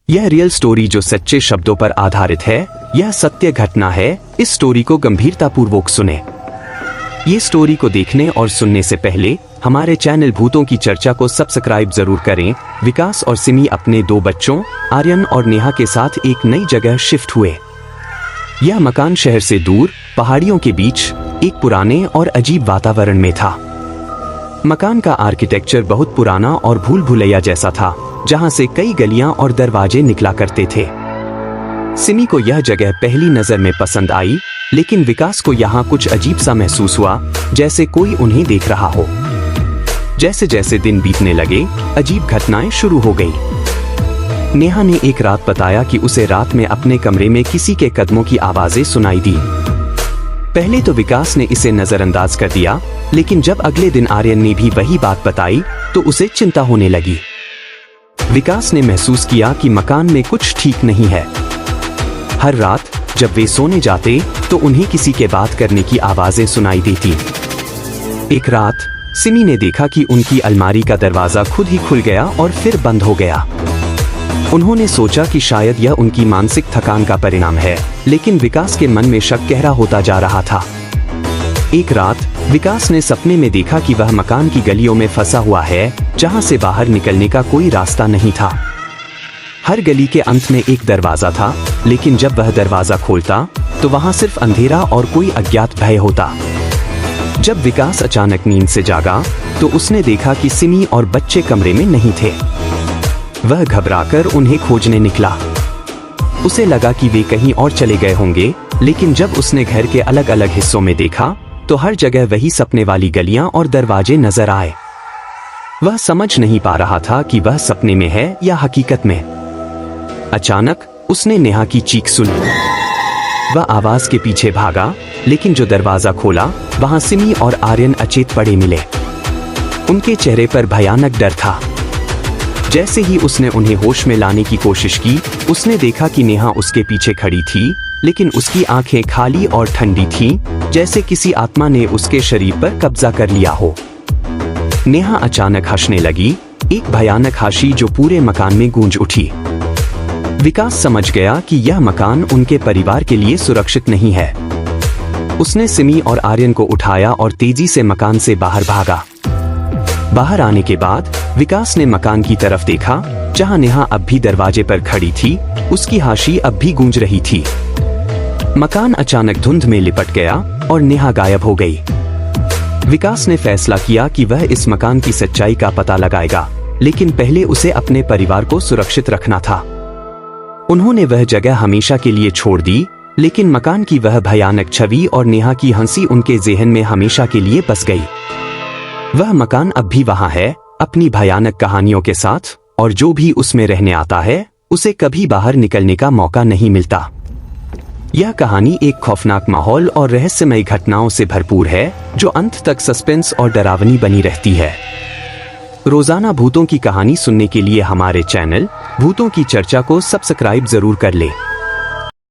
यह real story जो सच्चे शब्दों पर आधारित है, यह सत्य घटना है। इस स्टोरी को गंभीरतापूर्वक सुने। ये स्टोरी को देखने और सुनने से पहले हमारे चैनल भूतों की चर्चा को सब्सक्राइब जरूर करें। विकास और सिमी अपने 2 बच्चों आर्यन और नेहा के साथ एक नई जगह शिफ्ट हुए। यह मकान शहर से दूर पहाड़ियों के बीच एक पुराने और अजीब वातावरण में था। मकान का आर्किटेक्चर बहुत पुराना और भूल भुलैया जैसा था, जहां से कई गलियां और दरवाजे निकला करते थे। सिमी को यह जगह पहली नजर में पसंद आई, लेकिन विकास को यहाँ कुछ अजीब सा महसूस हुआ, जैसे कोई उन्हें देख रहा हो। जैसे जैसे दिन बीतने लगे, अजीब घटनाएं शुरू हो गई। नेहा ने एक रात बताया कि उसे रात में अपने कमरे में किसी के कदमों की आवाजें सुनाई दी। पहले तो विकास ने इसे नजरअंदाज कर दिया, लेकिन जब अगले दिन आर्यन ने भी वही बात बताई तो उसे चिंता होने लगी। विकास ने महसूस किया कि मकान में कुछ ठीक नहीं है। हर रात जब वे सोने जाते तो उन्हें किसी के बात करने की आवाजें सुनाई देती। एक रात सिमी ने देखा कि उनकी अलमारी का दरवाजा खुद ही खुल गया और फिर बंद हो गया। उन्होंने सोचा कि शायद यह उनकी मानसिक थकान का परिणाम है, लेकिन विकास के मन में शक गहरा होता जा रहा था। एक रात विकास ने सपने में देखा कि वह मकान की गलियों में फंसा हुआ है, जहां से बाहर निकलने का कोई रास्ता नहीं था। हर गली के अंत में एक दरवाजा था, लेकिन जब वह दरवाजा खोलता तो वहां सिर्फ अंधेरा और कोई अज्ञात भय होता। जब विकास अचानक नींद से जागा तो उसने देखा कि सिमी और बच्चे कमरे में नहीं थे। वह घबराकर उन्हें खोजने निकला। उसे लगा कि वे कहीं और चले गए होंगे, लेकिन जब उसने घर के अलग अलग हिस्सों में देखा तो हर जगह वही सपने वाली गलियां और दरवाजे नजर आए। वह समझ नहीं पा रहा था कि वह सपने में है या हकीकत में। अचानक उसने नेहा की चीख सुनी। वह आवाज के पीछे भागा, लेकिन जो दरवाजा खोला वहां सिमी और आर्यन अचेत पड़े मिले। उनके चेहरे पर भयानक डर था। जैसे ही उसने उन्हें होश में लाने की कोशिश की, उसने देखा कि नेहा उसके पीछे खड़ी थी, लेकिन उसकी आंखें खाली और ठंडी थीं, जैसे किसी आत्मा ने उसके शरीर पर कब्जा कर लिया हो। नेहा अचानक हंसने लगी, एक भयानक हंसी जो पूरे मकान में गूंज उठी। विकास समझ गया कि यह मकान उनके परिवार के लिए सुरक्षित नहीं है। उसने सिमी और आर्यन को उठाया और तेजी से मकान से बाहर भागा। बाहर आने के बाद विकास ने मकान की तरफ देखा, जहां नेहा अब भी दरवाजे पर खड़ी थी। उसकी हंसी अब भी गूंज रही थी। मकान अचानक धुंध में लिपट गया और नेहा गायब हो गई। विकास ने फैसला किया कि वह इस मकान की सच्चाई का पता लगाएगा, लेकिन पहले उसे अपने परिवार को सुरक्षित रखना था। उन्होंने वह जगह हमेशा के लिए छोड़ दी, लेकिन मकान की वह भयानक छवि और नेहा की हंसी उनके ज़हन में हमेशा के लिए बस गई। वह मकान अब भी वहां है, अपनी भयानक कहानियों के साथ, और जो भी उसमें रहने आता है उसे कभी बाहर निकलने का मौका नहीं मिलता। यह कहानी एक खौफनाक माहौल और रहस्यमयी घटनाओं से भरपूर है, जो अंत तक सस्पेंस और डरावनी बनी रहती है। रोजाना भूतों की कहानी सुनने के लिए हमारे चैनल भूतों की चर्चा को सब्सक्राइब जरूर कर ले।